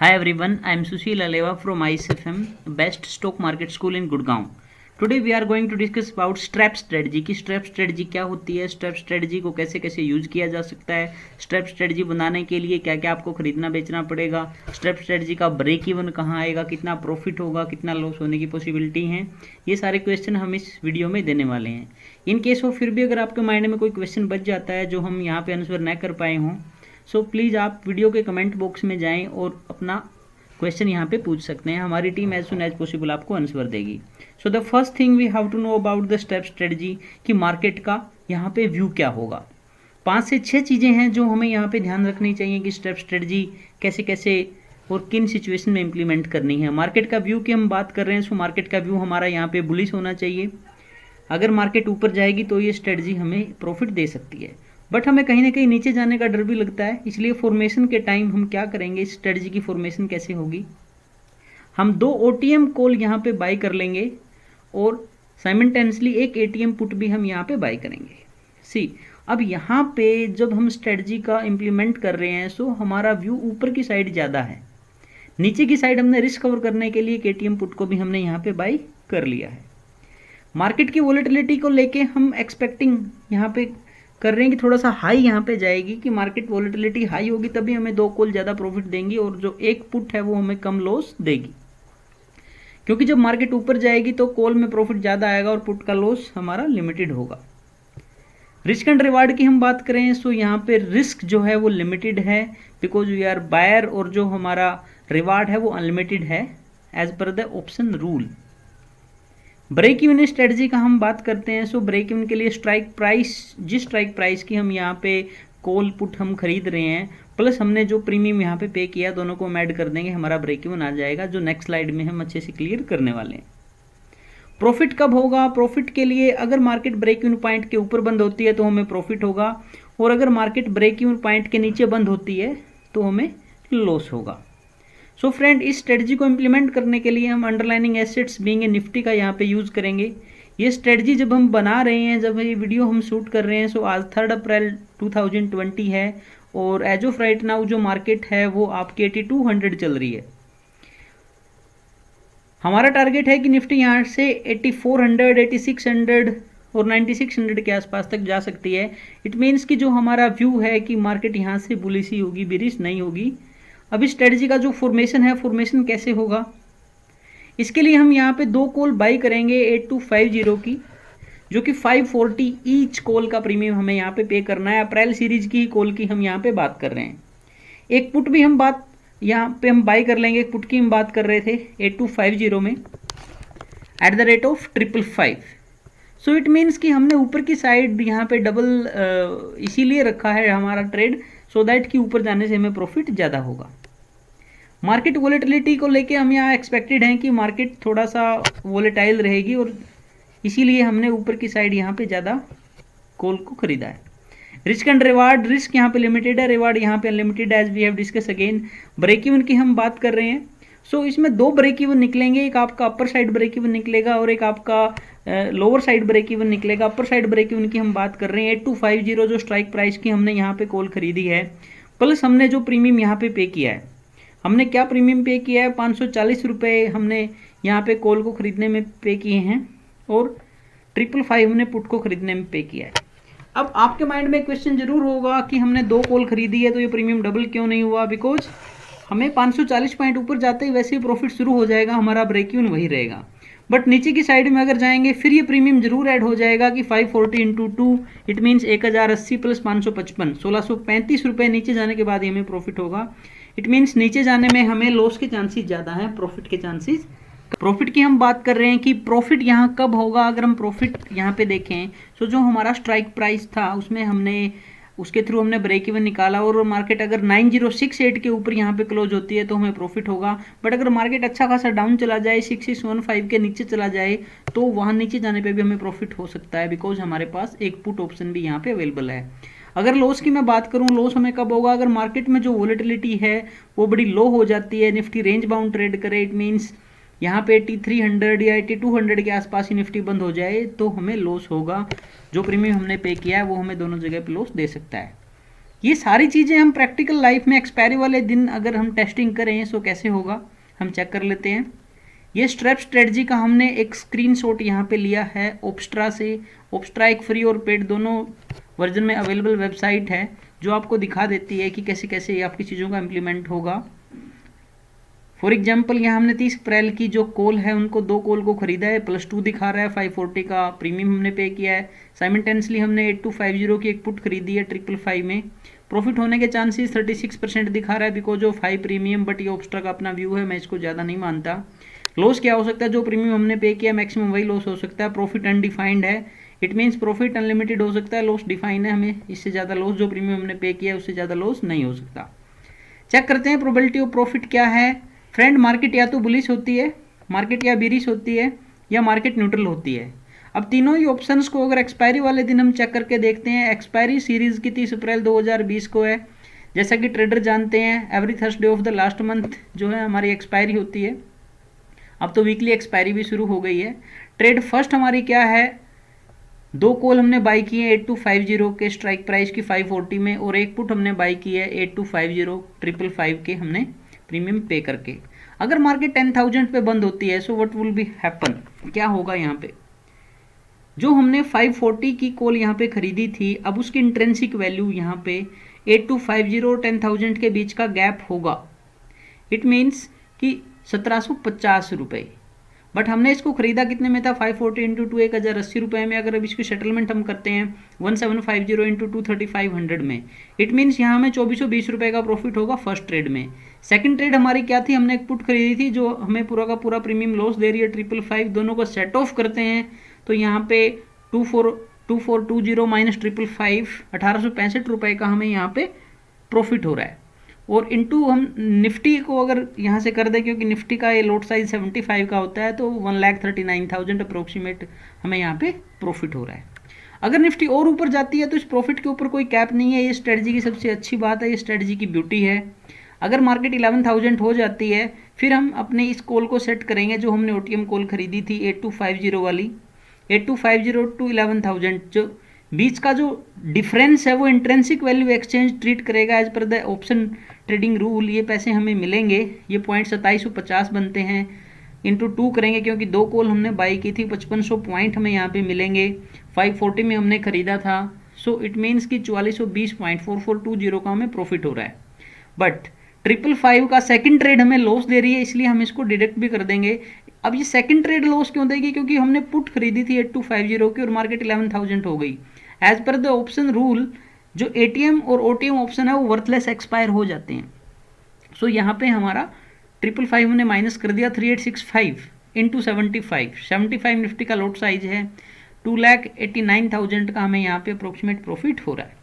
Hi everyone, I am Sushil Aleva from ISFM, best stock market school in Gurgaon. Today we are going to discuss about strap strategy कि strap strategy क्या होती है, strap strategy को कैसे कैसे use किया जा सकता है, स्ट्रैप स्ट्रेटजी बनाने के लिए क्या क्या आपको खरीदना बेचना पड़ेगा, स्ट्रैप स्ट्रेटजी का ब्रेक इवन कहाँ आएगा, कितना प्रॉफिट होगा, कितना लॉस होने की पॉसिबिलिटी है, ये सारे क्वेश्चन हम इस वीडियो में देने वाले हैं। इन केस ऑफ फिर भी अगर आपके माइंड में कोई क्वेश्चन बच जाता है जो हम यहाँ पे आंसर न कर पाए हों, सो प्लीज़ आप वीडियो के कमेंट बॉक्स में जाएं और अपना क्वेश्चन यहाँ पे पूछ सकते हैं। हमारी team as soon as possible आपको आंसर देगी। So the first thing we have to know about the step strategy कि मार्केट का यहाँ पे व्यू क्या होगा। 5 से 6 चीज़ें हैं जो हमें यहाँ पे ध्यान रखनी चाहिए कि स्टेप स्ट्रेटजी कैसे कैसे और किन सिचुएशन में इंप्लीमेंट करनी है। मार्केट का व्यू की हम बात कर रहे हैं, सो मार्केट का व्यू हमारा यहाँ पे बुलिश होना चाहिए। अगर मार्केट ऊपर जाएगी तो ये स्ट्रेटजी हमें प्रॉफिट दे सकती है, बट हमें कहीं ना कहीं नीचे जाने का डर भी लगता है। इसलिए फॉर्मेशन के टाइम हम क्या करेंगे, इस स्ट्रेटजी की फॉर्मेशन कैसे होगी, हम 2 OTM कॉल यहाँ पे बाई कर लेंगे और साइमल्टेनियसली एक ATM पुट भी हम यहाँ पे बाई करेंगे। अब यहाँ पे जब हम स्ट्रेटजी का इम्प्लीमेंट कर रहे हैं, सो हमारा व्यू ऊपर की साइड ज़्यादा है, नीचे की साइड हमने रिस्क कवर करने के लिए एक ATM पुट को भी हमने यहाँ पे बाई कर लिया है। मार्केट की वॉलेटिलिटी को लेके हम एक्सपेक्टिंग यहाँ पे कर रहे हैं कि थोड़ा सा हाई यहाँ पे जाएगी, कि मार्केट वॉलेटिलिटी हाई होगी तभी हमें 2 कॉल ज़्यादा प्रॉफिट देंगी और जो एक पुट है वो हमें कम लॉस देगी, क्योंकि जब मार्केट ऊपर जाएगी तो कॉल में प्रॉफिट ज़्यादा आएगा और पुट का लॉस हमारा लिमिटेड होगा। रिस्क एंड रिवार्ड की हम बात करें, सो यहाँ पे रिस्क जो है वो लिमिटेड है बिकॉज वी आर बायर, और जो हमारा रिवार्ड है वो अनलिमिटेड है as per the option rule. Break even strategy का हम बात करते हैं, सो ब्रेक इवन के लिए स्ट्राइक प्राइस, जिस स्ट्राइक प्राइस की हम यहाँ पे कॉल पुट हम खरीद रहे हैं प्लस हमने जो प्रीमियम यहाँ पे पे किया, दोनों को हम ऐड कर देंगे, हमारा ब्रेक इवन आ जाएगा, जो नेक्स्ट स्लाइड में हम अच्छे से क्लियर करने वाले हैं। प्रॉफिट कब होगा, प्रॉफिट के लिए अगर मार्केट ब्रेक इवन पॉइंट के ऊपर बंद होती है तो हमें प्रॉफिट होगा, और अगर मार्केट ब्रेक इवन पॉइंट के नीचे बंद होती है तो हमें लॉस होगा। सो फ्रेंड, इस स्ट्रेटजी को इम्प्लीमेंट करने के लिए हम underlining assets being a Nifty का यहाँ पे यूज़ करेंगे। ये स्ट्रेटजी जब हम बना रहे हैं, जब ये वीडियो हम शूट कर रहे हैं, सो आज 3 अप्रैल 2020 है और एज ऑफ राइट नाउ जो मार्केट है वो आपकी 8200 चल रही है। हमारा टारगेट है कि निफ्टी यहाँ से 8400, 8600 और 9600 के आसपास तक जा सकती है। इट मीन्स कि जो हमारा व्यू है कि मार्केट यहाँ से बुलिश ही होगी, बेरिश नहीं होगी। अब इस स्ट्रेटजी का जो फॉर्मेशन है, फॉर्मेशन कैसे होगा, इसके लिए हम यहाँ पे 2 कॉल बाई करेंगे 8250 की, जो कि 540 ईच कॉल का प्रीमियम हमें यहाँ पे करना है। अप्रैल सीरीज की कॉल की हम यहाँ पे बात कर रहे हैं। एक पुट भी हम बात यहाँ पे हम बाई कर लेंगे, एक पुट की हम बात कर रहे थे 8250 में at the rate of 555। So it means कि हमने ऊपर की साइड यहाँ पे डबल इसीलिए रखा है हमारा ट्रेड, सो दैट कि ऊपर जाने से हमें प्रॉफिट ज़्यादा होगा। मार्केट वॉलेटिलिटी को लेके हम यहाँ एक्सपेक्टेड हैं कि मार्केट थोड़ा सा वॉलेटाइल रहेगी और इसीलिए हमने ऊपर की साइड यहाँ पे ज़्यादा कॉल को खरीदा है। रिस्क एंड रिवार्ड, रिस्क यहाँ पे लिमिटेड है, रिवार्ड यहाँ पे unlimited as we have discuss again. Break even की हम बात कर रहे हैं, सो इसमें 2 ब्रेक इवन निकलेंगे, एक आपका अपर साइड ब्रेक इवन निकलेगा और एक आपका लोअर साइड ब्रेक इवन निकलेगा। अपर साइड ब्रेक इवन की हम बात कर रहे हैं 8250 जो स्ट्राइक प्राइस की हमने यहाँ पे कॉल खरीदी है, प्लस हमने जो प्रीमियम यहाँ पे किया है। हमने क्या प्रीमियम पे किया है, 540 रुपये हमने यहाँ पे कॉल को खरीदने में पे किए हैं और 555 हमने पुट को खरीदने में पे किया है। अब आपके माइंड में क्वेश्चन जरूर होगा कि हमने 2 कॉल खरीदी है तो ये प्रीमियम डबल क्यों नहीं हुआ, बिकॉज हमें 540 पॉइंट ऊपर जाते ही वैसे ही प्रॉफिट शुरू हो जाएगा, हमारा ब्रेक इवन वही रहेगा। बट नीचे की साइड में अगर जाएंगे फिर ये प्रीमियम जरूर ऐड हो जाएगा कि 540 इंटू 2 इट मीन्स 1080 प्लस 555 1635 रुपये नीचे जाने के बाद ही हमें प्रॉफिट होगा। इट मीन्स नीचे जाने में हमें लॉस के चांसेस ज़्यादा हैं, प्रॉफिट के चांसेस। प्रॉफिट की हम बात कर रहे हैं कि प्रॉफिट यहाँ कब होगा। अगर हम प्रॉफिट यहाँ पे देखें, तो जो हमारा स्ट्राइक प्राइस था उसमें हमने उसके थ्रू हमने ब्रेक इवन निकाला और मार्केट अगर 9068 के ऊपर यहाँ पे क्लोज होती है तो हमें प्रॉफिट होगा। बट अगर मार्केट अच्छा खासा डाउन चला जाए, 6615 के नीचे चला जाए, तो वहाँ नीचे जाने पे भी हमें प्रॉफिट हो सकता है, बिकॉज हमारे पास एक पुट ऑप्शन भी यहाँ पे अवेलेबल है। अगर लॉस की मैं बात करूँ, लॉस हमें कब होगा, अगर मार्केट में जो वॉलेटिलिटी है वो बड़ी लो हो जाती है, निफ्टी रेंज बाउंड ट्रेड करे, इट मीन्स यहाँ पे 8300 या 8200 के आसपास ही निफ्टी बंद हो जाए तो हमें लॉस होगा। जो प्रीमियम हमने पे किया है वो हमें दोनों जगह पे लॉस दे सकता है। ये सारी चीज़ें हम प्रैक्टिकल लाइफ में एक्सपायरी वाले दिन अगर हम टेस्टिंग करें सो कैसे होगा, हम चेक कर लेते हैं। ये स्ट्रैप स्ट्रेटजी का हमने एक स्क्रीनशॉट यहाँ पे लिया है ओप्स्ट्रा से। ओप्स्ट्रा एक फ्री और पेड दोनों वर्जन में अवेलेबल वेबसाइट है जो आपको दिखा देती है कि कैसे कैसे ये आपकी चीज़ों का इम्प्लीमेंट होगा। फॉर एग्जाम्पल यहाँ हमने 30 अप्रैल की जो कॉल है उनको 2 कॉल को खरीदा है, +2 दिखा रहा है, 540 का प्रीमियम हमने पे किया है। साइमल्टेनियसली हमने 8250 की एक पुट खरीदी है 555 में। प्रॉफिट होने के चांसेस 36% दिखा रहा है because of high premium, but ये ओप्स्ट्रा का अपना व्यू है, मैं इसको ज़्यादा नहीं मानता। लॉस क्या हो सकता है, जो प्रीमियम हमने पे किया मैक्सिमम वही लॉस हो सकता है। प्रॉफिट अनडिफाइंड है, इट मीन्स प्रॉफिट अनलिमिटेड हो सकता है, लॉस डिफाइंड है, हमें इससे ज़्यादा लॉस जो प्रीमियम हमने पे किया है उससे ज़्यादा लॉस नहीं हो सकता। चेक करते हैं प्रोबेबिलिटी ऑफ प्रॉफिट क्या है। फ्रेंड, मार्केट या तो बुलिश होती है, मार्केट या बेरिश होती है, या मार्केट न्यूट्रल होती है। अब तीनों ही ऑप्शंस को अगर एक्सपायरी वाले दिन हम चेक करके देखते हैं, एक्सपायरी सीरीज की 30 अप्रैल 2020 को है। जैसा कि ट्रेडर जानते हैं every Thursday of the last month जो है हमारी एक्सपायरी होती है। अब तो वीकली एक्सपायरी भी शुरू हो गई है। ट्रेड फर्स्ट हमारी क्या है, 2 कॉल हमने बाई की है 8250 के स्ट्राइक प्राइस की 540 में, और एक पुट हमने बाई की है 8250 555 के हमने प्रीमियम पे करके। अगर मार्केट 10,000 पे बंद होती है so what will be happen, क्या होगा यहाँ पे, जो हमने 540 की कॉल यहाँ पे खरीदी थी अब उसकी इंट्रेंसिक वैल्यू यहाँ पे 8250 और 10,000 के बीच का गैप होगा। इट मीन्स कि 1750 रुपये, बट हमने इसको खरीदा कितने में था, 540 इंटू 2 1080 रुपये में। अगर अब इसकी सेटलमेंट हम करते हैं 1750 इंटू 2 3500 में, इट मीन्स यहाँ हमें 2420 रुपये का प्रॉफिट होगा फर्स्ट ट्रेड में। सेकंड ट्रेड हमारी क्या थी, हमने एक पुट खरीदी थी जो हमें पूरा का पूरा प्रीमियम लॉस दे रही है 555। दोनों को सेट ऑफ करते हैं तो यहाँ पे 2420 माइनस 555 1865 रुपये का हमें यहाँ पे प्रॉफिट हो रहा है। और इनटू हम निफ्टी को अगर यहाँ से कर दें, क्योंकि निफ्टी का ये लोट साइज 75 का होता है, तो 1,39,000 अप्रोक्सीमेट हमें यहाँ पे प्रॉफिट हो रहा है। अगर निफ्टी और ऊपर जाती है तो इस प्रॉफिट के ऊपर कोई कैप नहीं है। ये स्ट्रेटजी की सबसे अच्छी बात है, ये स्ट्रेटजी की ब्यूटी है। अगर मार्केट 11,000 हो जाती है फिर हम अपने इस कॉल को सेट करेंगे जो हमने OTM कॉल खरीदी थी 8250 वाली, 8250 टू 11,000 जो बीच का जो डिफरेंस है वो इंट्रेंसिक वैल्यू एक्सचेंज ट्रीट करेगा as per the option trading rule. ये पैसे हमें मिलेंगे, ये पॉइंट 2750 बनते हैं, इंटू 2 करेंगे क्योंकि 2 कॉल हमने बाई की थी, 5500 पॉइंट हमें यहाँ पे मिलेंगे। 540 में हमने खरीदा था, सो इट मीन्स कि 4420.4420 का हमें प्रॉफिट हो रहा है। बट 555 का सेकंड ट्रेड हमें लॉस दे रही है, इसलिए हम इसको डिडक्ट भी कर देंगे। अब ये सेकंड ट्रेड लॉस क्यों देगी, क्योंकि हमने पुट खरीदी थी 8250 की और मार्केट 11,000 हो गई। As per the option rule जो ATM और OTM ऑप्शन है वो वर्थलेस एक्सपायर हो जाते हैं। सो यहाँ पे हमारा 555 हमने माइनस कर दिया 3865 इंटू 75 निफ्टी का लोट साइज है, 2,89,000 का हमें यहाँ पे अप्रोक्सीमेट प्रॉफिट हो रहा है।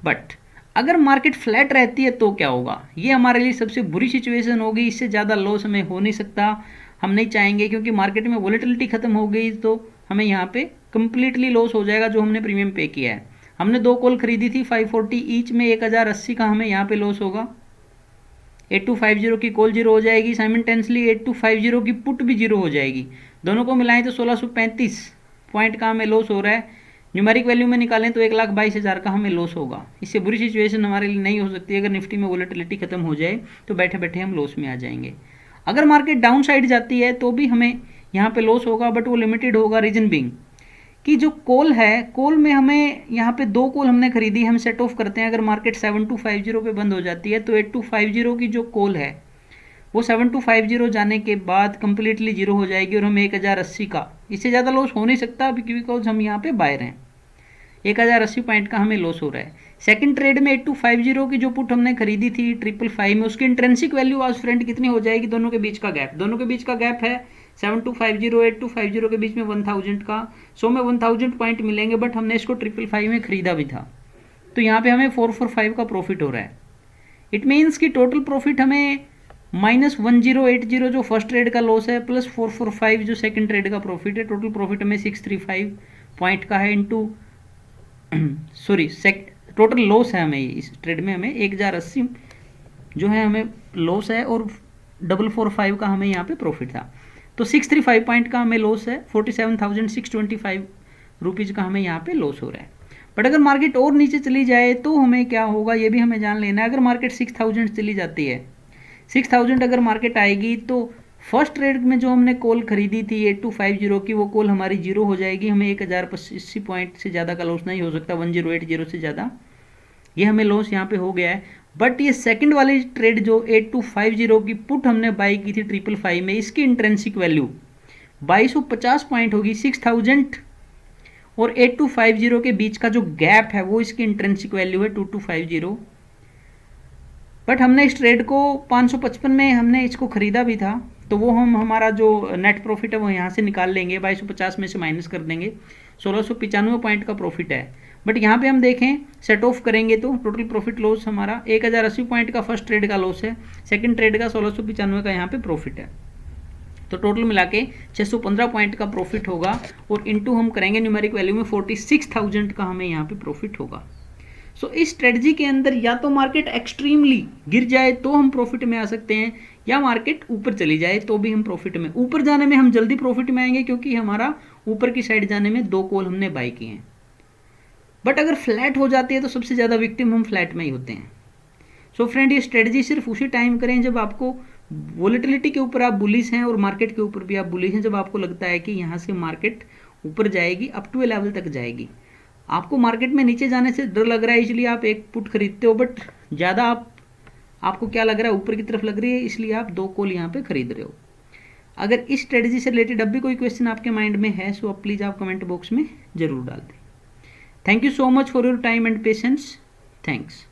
बट अगर मार्केट फ्लैट रहती है तो क्या होगा, ये हमारे लिए सबसे बुरी सिचुएशन होगी। इससे ज़्यादा लॉस हमें हो नहीं सकता, हम नहीं चाहेंगे, क्योंकि मार्केट में वॉलेटिलिटी खत्म हो गई तो हमें यहाँ पे कंप्लीटली लॉस हो जाएगा जो हमने प्रीमियम पे किया है। हमने 2 कॉल खरीदी थी 540 ईच में, 1080 का हमें यहाँ पे लॉस होगा। 8250 की कॉल जीरो हो जाएगी, साइमल्टेनियसली 8250 की पुट भी जीरो हो जाएगी। दोनों को मिलाएं तो 1635 पॉइंट का हमें लॉस हो रहा है। न्यूमेरिक वैल्यू में निकालें तो 1,22,000 का हमें लॉस होगा। इससे बुरी सिचुएशन हमारे लिए नहीं हो सकती। अगर निफ्टी में वॉलेटिलिटी खत्म हो जाए तो बैठे बैठे हम लॉस में आ जाएंगे। अगर मार्केट डाउन साइड जाती है तो भी हमें यहाँ पे लॉस होगा, बट वो लिमिटेड होगा। रीजन बीइंग कि जो कॉल है, कॉल में हमें यहाँ पे 2 कॉल हमने खरीदी, हम सेट ऑफ करते हैं। अगर मार्केट 7250 पे बंद हो जाती है तो 8250 की जो कॉल है वो 7250 जाने के बाद कंप्लीटली जीरो हो जाएगी और हमें 1080 का, इससे ज़्यादा लॉस हो नहीं सकता बिकॉज हम यहाँ पे बायर हैं। 1080 पॉइंट का हमें लॉस हो रहा है। सेकंड ट्रेड में 8250 की जो पुट हमने खरीदी थी 555 में, उसकी इंट्रेंसिक वैल्यू आज फ्रेंड कितनी हो जाएगी, दोनों के बीच का गैप, दोनों के बीच का गैप है 7250 8250 के बीच में 1000 का। सो में 1000 पॉइंट मिलेंगे, बट हमने इसको 555 में खरीदा भी था, तो यहाँ पे हमें 445 का प्रॉफिट हो रहा है। इट मीन्स कि टोटल प्रॉफिट हमें -1080 जो फर्स्ट ट्रेड का लॉस है प्लस 445 जो सेकंड ट्रेड का प्रॉफिट है, टोटल प्रॉफिट हमें 635 पॉइंट का है इंटू सॉरी टोटल लॉस है हमें इस ट्रेड में, हमें 1080 जो है हमें लॉस है और 445 का हमें यहाँ पे प्रॉफिट था। तो 635 पॉइंट का हमें लॉस है, 47,625 रुपीज़ का हमें यहाँ पे लॉस हो रहा है। बट अगर मार्केट और नीचे चली जाए तो हमें क्या होगा ये भी हमें जान लेना है। अगर मार्केट 6000 चली जाती है, 6000 अगर मार्केट आएगी तो फर्स्ट ट्रेड में जो हमने कॉल खरीदी थी 8250 की, वो कॉल हमारी जीरो हो जाएगी। हमें 1080 पॉइंट से ज़्यादा का लॉस नहीं हो सकता, 1080 से ज़्यादा, ये हमें लॉस यहाँ पे हो गया है। बट ये सेकंड वाली ट्रेड जो 8250 की पुट हमने बाई की थी 555 में, इसकी इंट्रेंसिक वैल्यू 2250 पॉइंट होगी। 6000 और 8250 के बीच का जो गैप है वो इसकी इंट्रेंसिक वैल्यू है 2250। बट हमने इस ट्रेड को 555 में हमने इसको खरीदा भी था, तो वो हम हमारा जो नेट प्रॉफिट है वो यहाँ से निकाल लेंगे, 2250 में से माइनस कर देंगे, 1695 पॉइंट का प्रॉफिट है। बट यहाँ पे हम देखें सेट ऑफ करेंगे तो टोटल प्रॉफिट लॉस हमारा 1080 पॉइंट का फर्स्ट ट्रेड का लॉस है, सेकंड ट्रेड का 1695 का यहाँ पे प्रॉफिट है, तो टोटल मिला के 615 पॉइंट का प्रॉफिट होगा। और इनटू हम करेंगे न्यूमेरिक वैल्यू में 46,000 का हमें यहाँ पे प्रॉफिट होगा। सो इस स्ट्रेटजी के अंदर या तो मार्केट एक्सट्रीमली गिर जाए तो हम प्रॉफिट में आ सकते हैं, या मार्केट ऊपर चली जाए तो भी हम प्रॉफिट में। ऊपर जाने में हम जल्दी प्रॉफिट में आएंगे क्योंकि हमारा ऊपर की साइड जाने में 2 कॉल हमने बाई किए हैं। बट अगर फ्लैट हो जाती है तो सबसे ज़्यादा विक्टिम हम फ्लैट में ही होते हैं। सो फ्रेंड, ये स्ट्रेटजी सिर्फ उसी टाइम करें जब आपको वोलेटिलिटी के ऊपर आप बुलिश हैं और मार्केट के ऊपर भी आप बुलिश हैं, जब आपको लगता है कि यहाँ से मार्केट ऊपर जाएगी, अप टू ए लेवल तक जाएगी। आपको मार्केट में नीचे जाने से डर लग रहा है इसलिए आप एक पुट खरीदते हो, बट ज़्यादा आपको क्या लग रहा है, ऊपर की तरफ लग रही है, इसलिए आप 2 कॉल यहाँ पे खरीद रहे हो। अगर इस स्ट्रेटजी से रिलेटेड अब भी कोई क्वेश्चन आपके माइंड में है सो आप प्लीज़ आप कमेंट बॉक्स में ज़रूर डाल दें। Thank you so much for your time and patience. Thanks.